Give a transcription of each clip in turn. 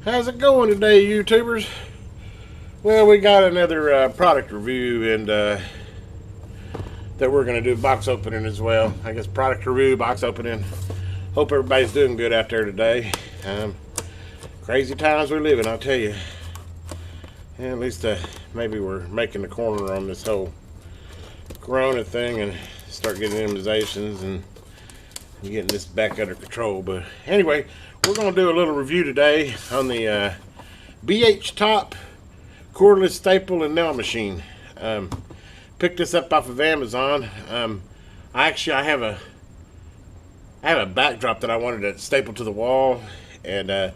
How's it going today, YouTubers? Well, we got another product review and that we're going to do box opening as well. I guess product review, box opening. Hope everybody's doing good out there today. Crazy times we're living, I'll tell you. And at least maybe we're making the corner on this whole corona thing and start getting immunizations and getting this back under control. But anyway, we're going to do a little review today on the BHTOP cordless staple and nail machine. Picked this up off of Amazon. I have a backdrop that I wanted to staple to the wall, and I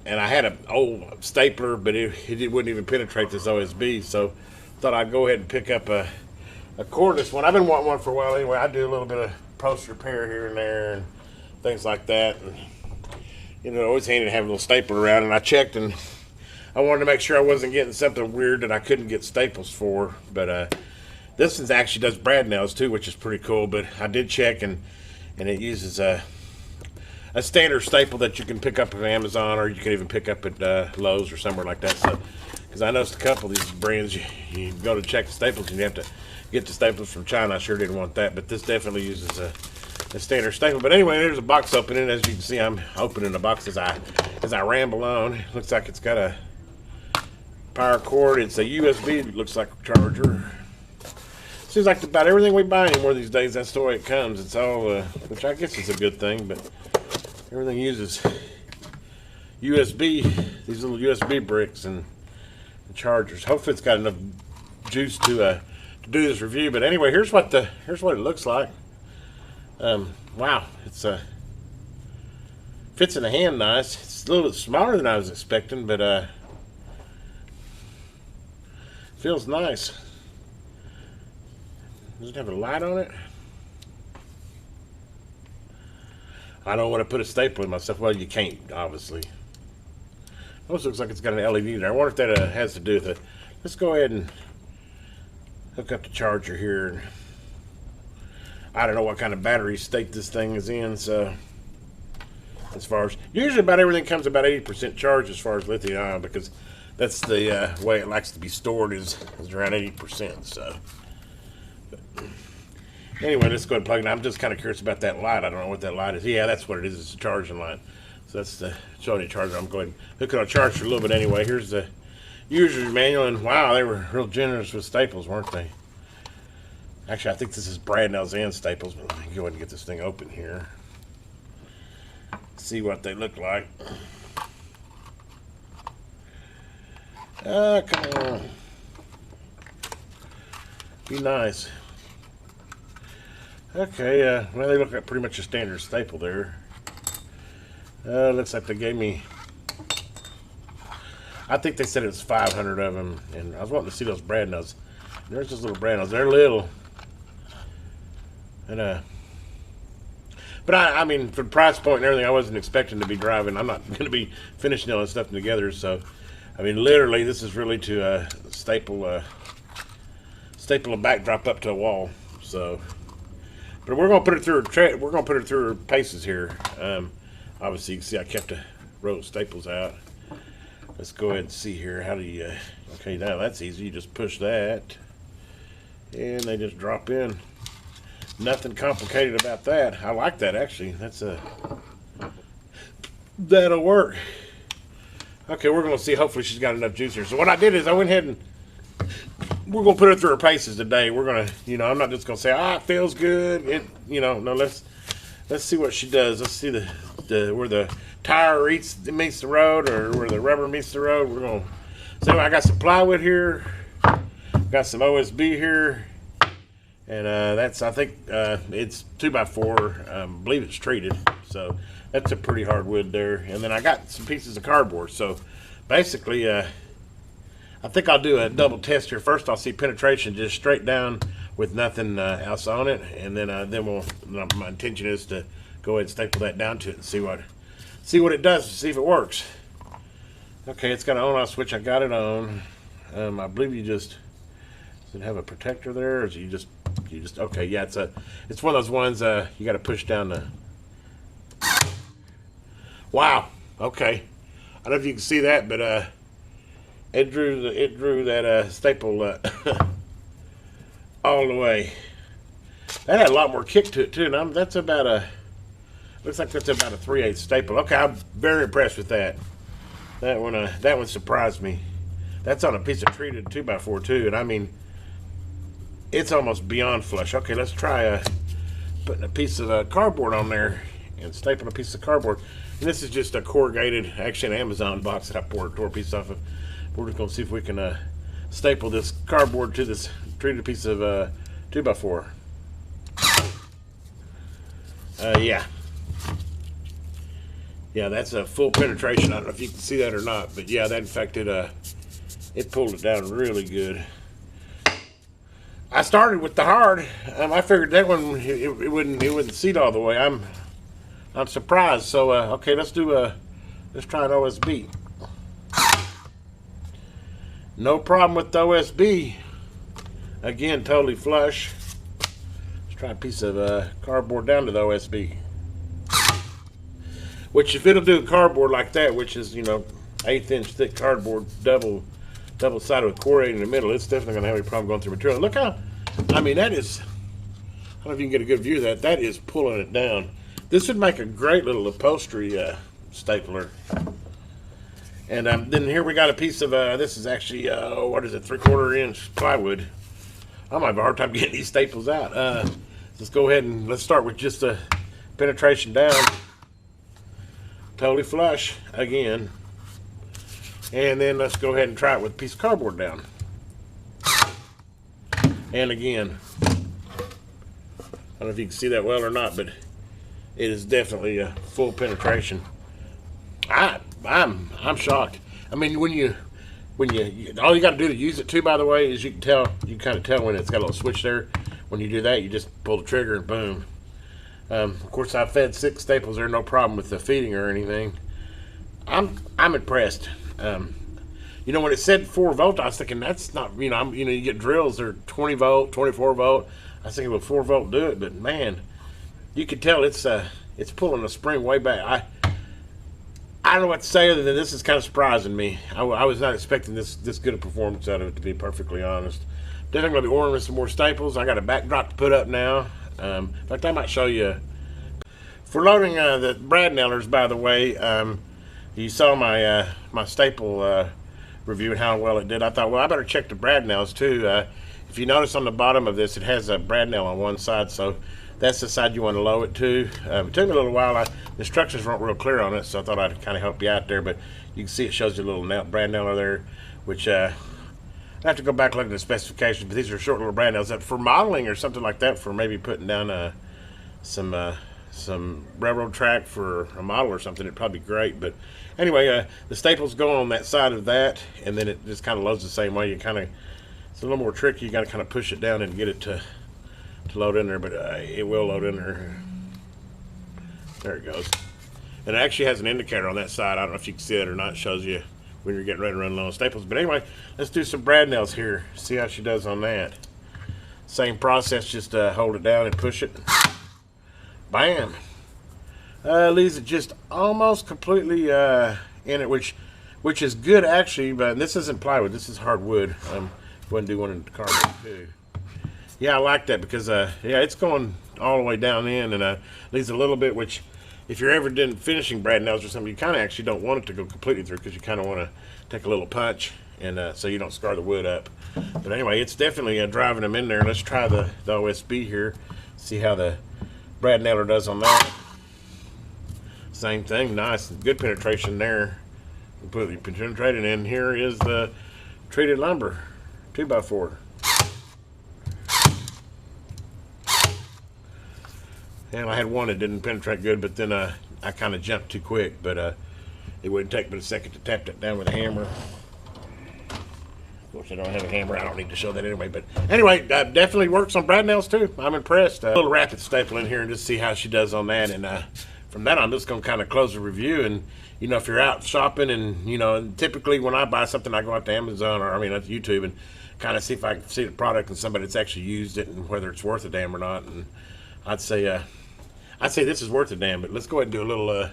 had an old stapler, but it wouldn't even penetrate this OSB, so thought I'd go ahead and pick up a cordless one. I've been wanting one for a while anyway. I do a little bit of post repair here and there and things like that, and you know, always handy to have a little stapler around. And I checked, and I wanted to make sure I wasn't getting something weird that I couldn't get staples for. But this one actually does brad nails too, which is pretty cool. But I did check, and it uses a standard staple that you can pick up at Amazon, or you can even pick up at Lowe's or somewhere like that. So, because I noticed a couple of these brands, you go to check the staples and you have to get the staples from China. I sure didn't want that, but this definitely uses a standard staple. But anyway, there's a box opening. As you can see, I'm opening the box as I ramble on. It looks like it's got a power cord. It's a USB. It looks like a charger. Seems like about everything we buy anymore these days, that's the way it comes. It's all, which I guess is a good thing, but everything uses USB, these little USB bricks and chargers. Hopefully it's got enough juice to do this review. But anyway, here's what it looks like. Wow, it's fits in the hand nice. It's a little bit smaller than I was expecting, but feels nice. Does it have a light on it? I don't want to put a staple in myself. Well, you can't, obviously. Almost looks like it's got an LED there. I wonder if that has to do with it. Let's go ahead and hook up the charger here. I don't know what kind of battery state this thing is in, so as far as usually about everything comes about 80% charge as far as lithium-ion, because that's the way it likes to be stored is around 80%. So but anyway, let's go ahead and plug it in. I'm just kind of curious about that light. I don't know what that light is. Yeah, that's what it is. It's a charging light. So that's the showing you charger. I'm going to hook it on charge for a little bit anyway. Here's the user's manual, and wow, they were real generous with staples, weren't they? Actually, I think this is brad nails and staples, but let me go ahead and get this thing open here. See what they look like. Come on. Be nice. Okay, well, they look like pretty much a standard staple there. Looks like they gave me, I think they said it was 500 of them, and I was wanting to see those brad nails. There's those little brad nails. They're little. And but I mean, for the price point and everything, I wasn't expecting to be driving. I'm not going to be finish nailing stuff together. So, I mean, literally, this is really to staple a backdrop up to a wall. So, but we're going to put it through we're going to put it through her paces here. Obviously, you can see I kept a row of staples out. Let's go ahead and see here. How do you? Okay, now that's easy. You just push that, and they just drop in. Nothing complicated about that. I like that, actually. That'll work. Okay, we're going to see. Hopefully she's got enough juice here. So what I did is I went ahead and we're going to put her through her paces today. We're going to, you know, I'm not just going to say, it feels good. No, let's see what she does. Let's see where the tire meets the road, or where the rubber meets the road. We're going to, so I got some plywood here. Got some OSB here. And that's, I think, it's 2x4. I believe it's treated. So that's a pretty hard wood there. And then I got some pieces of cardboard. So basically, I think I'll do a double test here. First, I'll see penetration just straight down with nothing else on it. And then my intention is to go ahead and staple that down to it and see what it does, see if it works. Okay, it's got an on-off switch. I got it on. I believe you just, does it have a protector there, or is you just okay, yeah, it's one of those ones you got to push down the. Wow. Okay. don't know if you can see that, but it drew that staple all the way. That had a lot more kick to it too. Now that's about looks like that's about a 3/8 staple. Okay, I'm very impressed with that. That one surprised me. That's on a piece of treated 2x4 too, and I mean, it's almost beyond flush. Okay, let's try putting a piece of cardboard on there and stapling a piece of cardboard. And this is just a corrugated, actually an Amazon box that I tore a piece off of. We're just gonna see if we can staple this cardboard to this treated piece of 2x4. Yeah, that's a full penetration. I don't know if you can see that or not, but yeah, that in fact it pulled it down really good. I started with the hard. I figured that one it wouldn't seat all the way. I'm surprised. So okay, let's try an OSB. No problem with the OSB. Again, totally flush. Let's try a piece of cardboard down to the OSB. Which, if it'll do cardboard like that, which is, you know, 1/8 inch thick cardboard, double sided with corrugated in the middle, it's definitely gonna have any problem going through material. Look how, I mean, that is, I don't know if you can get a good view of that. That is pulling it down. This would make a great little upholstery stapler. And then here we got a piece of, this is actually, what is it, 3/4 inch plywood. I might have a hard time getting these staples out. Let's go ahead and let's start with just a penetration down. Totally flush again. And then let's go ahead and try it with a piece of cardboard down. And again. I don't know if you can see that well or not, but it is definitely a full penetration. I'm shocked. I mean, when you all you got to do to use it too, by the way, is you can kind of tell when it's got a little switch there. When you do that, you just pull the trigger and boom. Of course, I've fed 6 staples there, no problem with the feeding or anything. I'm impressed. You know, when it said 4 volt, I was thinking that's not, you know, you get drills that are 20 volt, 24 volt. I was thinking, will 4 volt do it? But man, you can tell it's pulling the spring way back. I don't know what to say other than this is kind of surprising me. I was not expecting this good a performance out of it, to be perfectly honest. Definitely going to be ordering with some more staples. I got a backdrop to put up now. In fact, I might show you. For loading the brad nailers, by the way, you saw my my staple review and how well it did. I thought, well, I better check the brad nails too. If you notice on the bottom of this, it has a brad nail on one side, so that's the side you want to load it to. It took me a little while. The instructions weren't real clear on it, so I thought I'd kind of help you out there. But you can see it shows you a little brad nailer there, which I have to go back and look at the specifications. But these are short little brad nails that for modeling or something like that, for maybe putting down some railroad track for a model or something, it'd probably be great. But anyway, the staples go on that side of that, and then it just kind of loads the same way. It's a little more tricky. You got to kind of push it down and get it to load in there, but it will load in there. There it goes. And it actually has an indicator on that side. I don't know if you can see it or not. It shows you when you're getting ready to run low on staples. But anyway, let's do some brad nails here. See how she does on that. Same process, just hold it down and push it. Bam. Leaves it just almost completely in it, which is good actually. But this isn't plywood. This is hardwood. Go ahead and do one in the cardboard too. Yeah, I like that because yeah, it's going all the way down in, and leaves a little bit, which if you're ever doing finishing brad nails or something, you kind of actually don't want it to go completely through, because you kind of want to take a little punch, and so you don't scar the wood up. But anyway, it's definitely driving them in there. Let's try the OSB here, see how the brad nailer does on that. Same thing, nice, good penetration there, completely penetrated. And here is the treated lumber, 2x4. And I had one that didn't penetrate good, but then I kind of jumped too quick. But it wouldn't take but a second to tap that down with a hammer. Of course, I don't have a hammer. I don't need to show that anyway. But anyway, definitely works on brad nails too. I'm impressed. A little rapid staple in here and just see how she does on that. And from that, I'm just going to kind of close the review. And you know, if you're out shopping, and you know, typically when I buy something, I go out to Amazon, or I mean, at YouTube, and kind of see if I can see the product and somebody that's actually used it and whether it's worth a damn or not. And I'd say this is worth a damn. But let's go ahead and do a little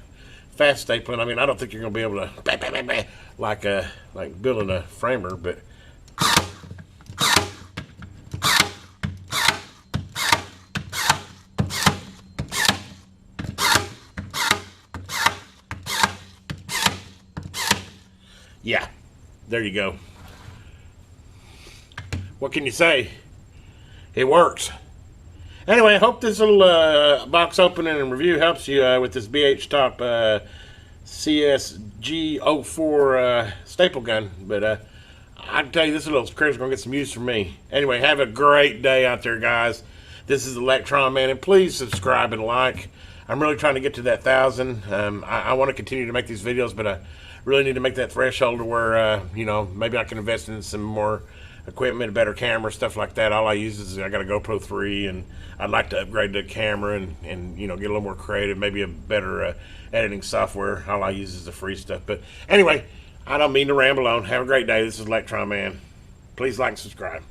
fast stapling. I mean, I don't think you're going to be able to bang, bang, bang, bang, like building a framer, but yeah, there you go. What can you say? It works. Anyway, I hope this little box opening and review helps you with this BHTOP CSG04 staple gun. But I can tell you, this little screw's going to get some use from me. Anyway, have a great day out there, guys. This is Electron Man, and please subscribe and like. I'm really trying to get to that 1,000. I want to continue to make these videos, but I really need to make that threshold to where, you know, maybe I can invest in some more equipment, a better camera, stuff like that. All I use is I got a GoPro 3, and I'd like to upgrade the camera and you know, get a little more creative, maybe a better editing software. All I use is the free stuff. But anyway, I don't mean to ramble on. Have a great day. This is Electron Man. Please like and subscribe.